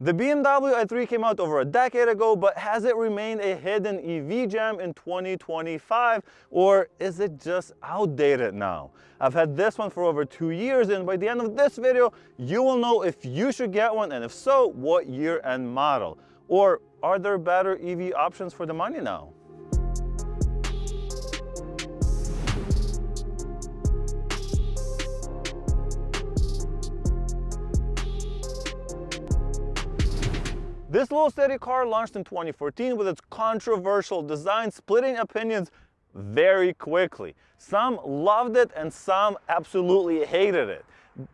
The BMW i3 came out over a decade ago, but has it remained a hidden EV gem in 2025, or is it just outdated now? I've had this one for over 2 years, and by the end of this video, you will know if you should get one, and if so, what year and model. Or are there better EV options for the money now? This low steady car launched in 2014 with its controversial design, splitting opinions very quickly. Some loved it and some absolutely hated it.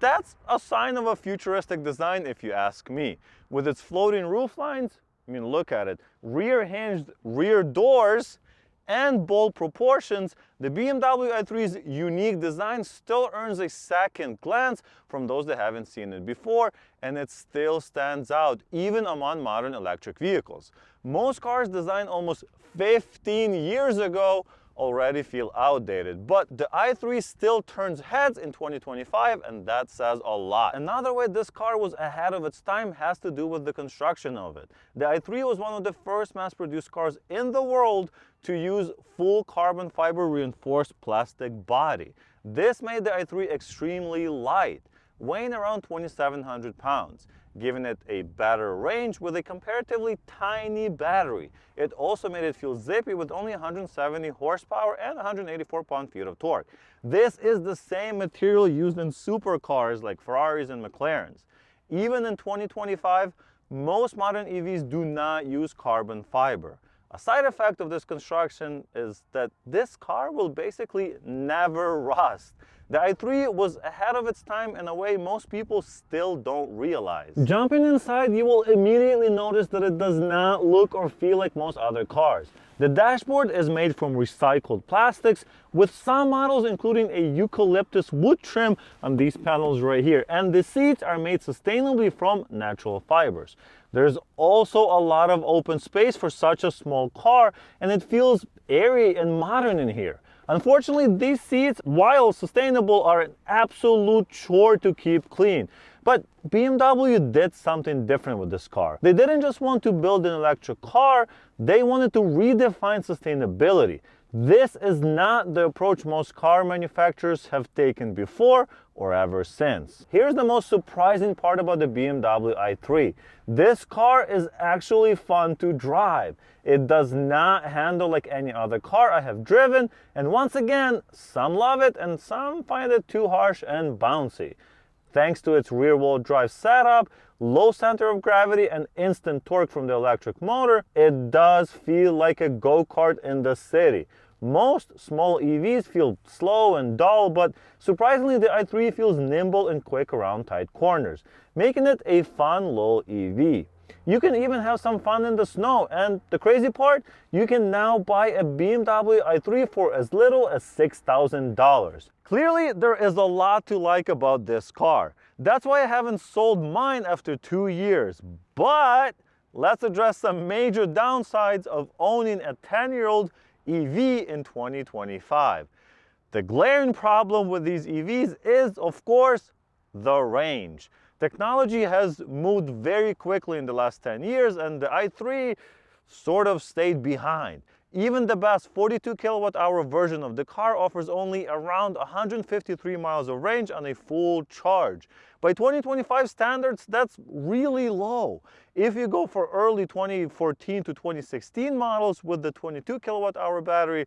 That's a sign of a futuristic design if you ask me. With its floating roof lines, I mean, look at it, rear hinged rear doors, and bold proportions, the BMW i3's unique design still earns a second glance from those that haven't seen it before, and it still stands out, even among modern electric vehicles. Most cars designed almost 15 years ago already feel outdated, but the i3 still turns heads in 2025, and that says a lot. Another way this car was ahead of its time has to do with the construction of it. The i3 was one of the first mass-produced cars in the world to use full carbon fiber reinforced plastic body. This made the i3 extremely light, weighing around 2,700 pounds, giving it a better range with a comparatively tiny battery. It also made it feel zippy with only 170 horsepower and 184 pound-feet of torque. This is the same material used in supercars like Ferraris and McLarens. Even in 2025, most modern EVs do not use carbon fiber. A side effect of this construction is that this car will basically never rust. The i3 was ahead of its time in a way most people still don't realize. Jumping inside, you will immediately notice that it does not look or feel like most other cars. The dashboard is made from recycled plastics, with some models including a eucalyptus wood trim on these panels right here, and the seats are made sustainably from natural fibers. There's also a lot of open space for such a small car, and it feels airy and modern in here. Unfortunately, these seats, while sustainable, are an absolute chore to keep clean. But BMW did something different with this car. They didn't just want to build an electric car, they wanted to redefine sustainability. This is not the approach most car manufacturers have taken before or ever since. Here's the most surprising part about the BMW i3. This car is actually fun to drive. It does not handle like any other car I have driven, and once again, some love it and some find it too harsh and bouncy. Thanks to its rear-wheel drive setup, low center of gravity, and instant torque from the electric motor, it does feel like a go-kart in the city. Most small EVs feel slow and dull, but surprisingly the i3 feels nimble and quick around tight corners, making it a fun little EV. You can even have some fun in the snow, and the crazy part, you can now buy a BMW i3 for as little as $6,000. Clearly, there is a lot to like about this car. That's why I haven't sold mine after 2 years. But let's address some major downsides of owning a 10-year-old EV in 2025. The glaring problem with these EVs is, of course, the range. Technology has moved very quickly in the last 10 years, and the i3 sort of stayed behind. Even the best 42 kilowatt-hour version of the car offers only around 153 miles of range on a full charge. By 2025 standards, that's really low. If you go for early 2014 to 2016 models with the 22 kilowatt-hour battery,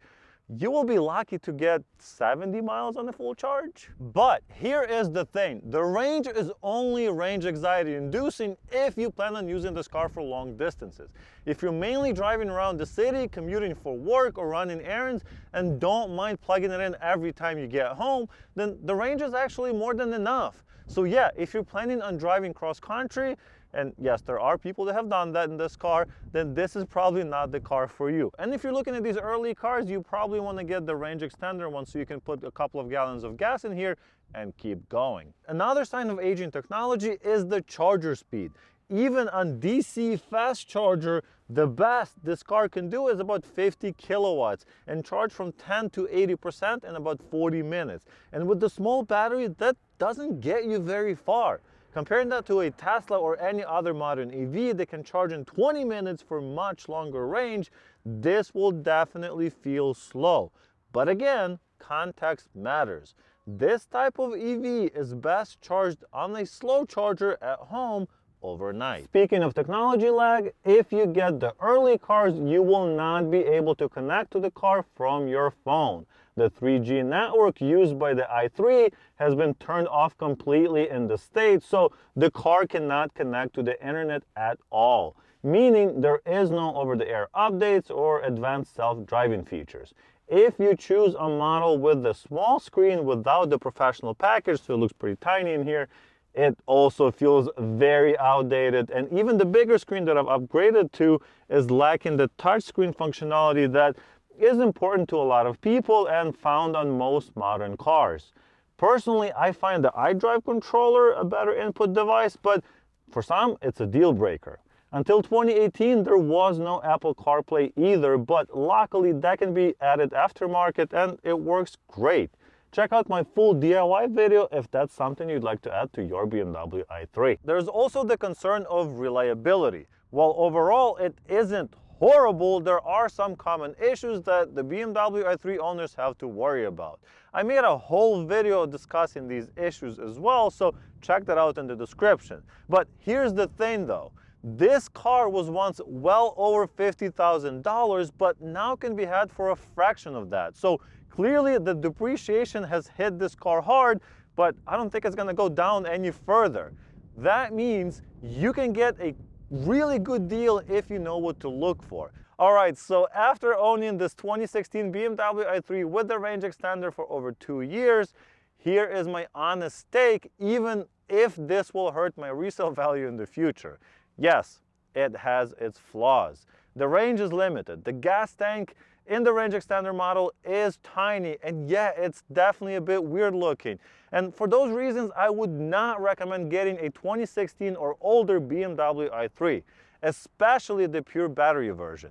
you will be lucky to get 70 miles on a full charge. But here is the thing, the range is only range anxiety inducing if you plan on using this car for long distances. If you're mainly driving around the city, commuting for work or running errands, and don't mind plugging it in every time you get home, then the range is actually more than enough. So yeah, if you're planning on driving cross-country, and yes, there are people that have done that in this car, then this is probably not the car for you. And if you're looking at these early cars, you probably want to get the range extender one so you can put a couple of gallons of gas in here and keep going. Another sign of aging technology is the charger speed. Even on DC fast charger, the best this car can do is about 50 kilowatts and charge from 10 to 80% in about 40 minutes. And with the small battery, that doesn't get you very far. Comparing that to a Tesla or any other modern EV that can charge in 20 minutes for much longer range, this will definitely feel slow. But again, context matters. This type of EV is best charged on a slow charger at home overnight. Speaking of technology lag, if you get the early cars, you will not be able to connect to the car from your phone. The 3G network used by the i3 has been turned off completely in the States, so the car cannot connect to the internet at all, meaning there is no over-the-air updates or advanced self-driving features. If you choose a model with the small screen without the professional package, so it looks pretty tiny in here, it also feels very outdated, and even the bigger screen that I've upgraded to is lacking the touchscreen functionality that is important to a lot of people and found on most modern cars. Personally, I find the iDrive controller a better input device, but for some, it's a deal breaker. Until 2018, there was no Apple CarPlay either, but luckily that can be added aftermarket and it works great. Check out my full DIY video if that's something you'd like to add to your BMW i3. There's also the concern of reliability. While overall it isn't horrible, there are some common issues that the BMW i3 owners have to worry about. I made a whole video discussing these issues as well, so check that out in the description. But here's the thing though. This car was once well over $50,000, but now can be had for a fraction of that. So clearly the depreciation has hit this car hard, but I don't think it's going to go down any further. That means you can get a really good deal if you know what to look for. Alright, so after owning this 2016 BMW i3 with the range extender for over 2 years, here is my honest take, even if this will hurt my resale value in the future. Yes, it has its flaws. The range is limited. The gas tank in the range extender model is tiny, and yeah, it's definitely a bit weird looking. And for those reasons, I would not recommend getting a 2016 or older BMW i3, especially the pure battery version.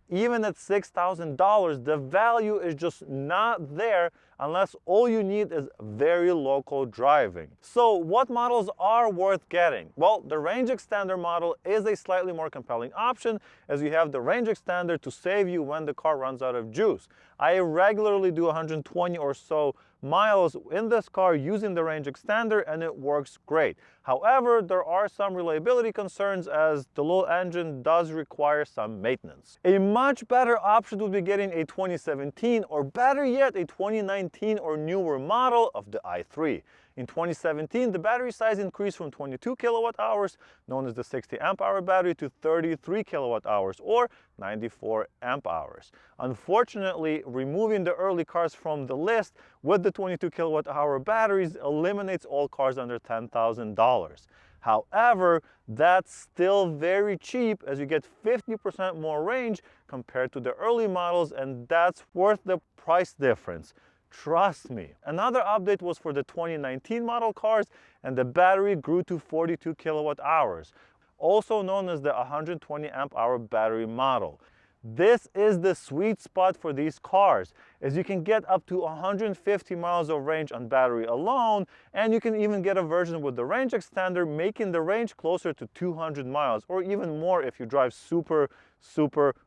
Even at $6,000, the value is just not there unless all you need is very local driving. So what models are worth getting? Well, the range extender model is a slightly more compelling option, as you have the range extender to save you when the car runs out of juice. I regularly do 120 or so miles in this car using the range extender, and it works great. However, there are some reliability concerns as the little engine does require some maintenance. A much better option would be getting a 2017 or better yet a 2019 or newer model of the i3. In 2017, the battery size increased from 22 kilowatt hours, known as the 60 amp hour battery, to 33 kilowatt hours or 94 amp hours. Unfortunately, removing the early cars from the list with the 22 kilowatt hour batteries eliminates all cars under $10,000. However, that's still very cheap as you get 50% more range compared to the early models, and that's worth the price difference. Trust me. Another update was for the 2019 model cars, and the battery grew to 42 kilowatt hours, also known as the 120 amp hour battery model. This is the sweet spot for these cars, as you can get up to 150 miles of range on battery alone, and you can even get a version with the range extender, making the range closer to 200 miles, or even more if you drive super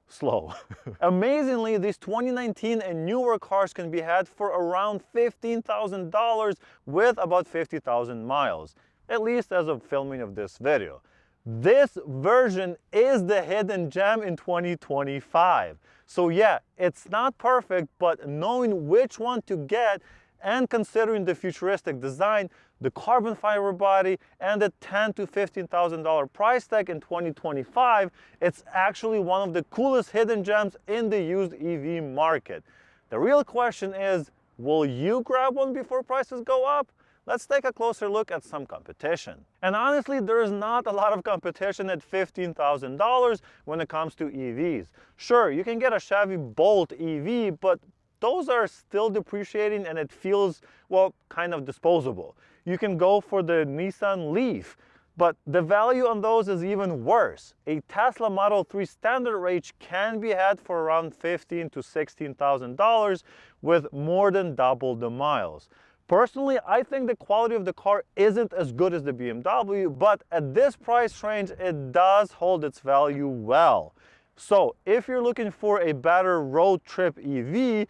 slow. Amazingly, these 2019 and newer cars can be had for around $15,000 with about 50,000 miles, at least as of filming of this video. This version is the hidden gem in 2025. So yeah, it's not perfect, but knowing which one to get and considering the futuristic design, the carbon fiber body, and the $10,000 to $15,000 price tag in 2025, it's actually one of the coolest hidden gems in the used EV market. The real question is, will you grab one before prices go up? Let's take a closer look at some competition. And honestly, there is not a lot of competition at $15,000 when it comes to EVs. Sure, you can get a Chevy Bolt EV, but those are still depreciating and it feels, well, kind of disposable. You can go for the Nissan Leaf, but the value on those is even worse. A Tesla Model 3 standard range can be had for around $15,000 to $16,000 with more than double the miles. Personally, I think the quality of the car isn't as good as the BMW, but at this price range, it does hold its value well. So if you're looking for a better road trip EV,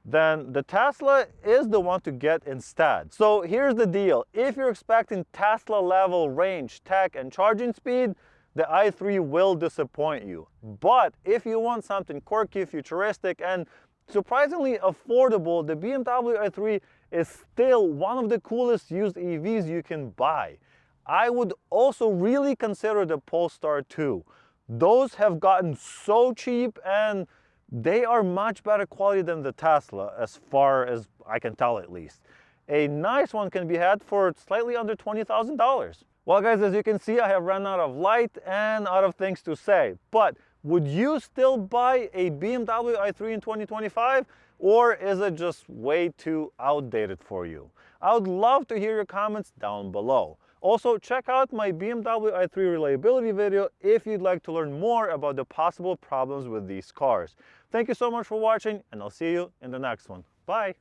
then the Tesla is the one to get instead. So here's the deal. If you're expecting Tesla level range, tech, and charging speed, the i3 will disappoint you. But if you want something quirky, futuristic, and surprisingly affordable, the BMW i3 is still one of the coolest used EVs you can buy. I would also really consider the Polestar 2. Those have gotten so cheap and they are much better quality than the Tesla, as far as I can tell at least. A nice one can be had for slightly under $20,000. Well guys, as you can see, I have run out of light and out of things to say. But would you still buy a BMW i3 in 2025? Or is it just way too outdated for you? I would love to hear your comments down below. Also, check out my BMW i3 reliability video if you'd like to learn more about the possible problems with these cars. Thank you so much for watching, and I'll see you in the next one. Bye!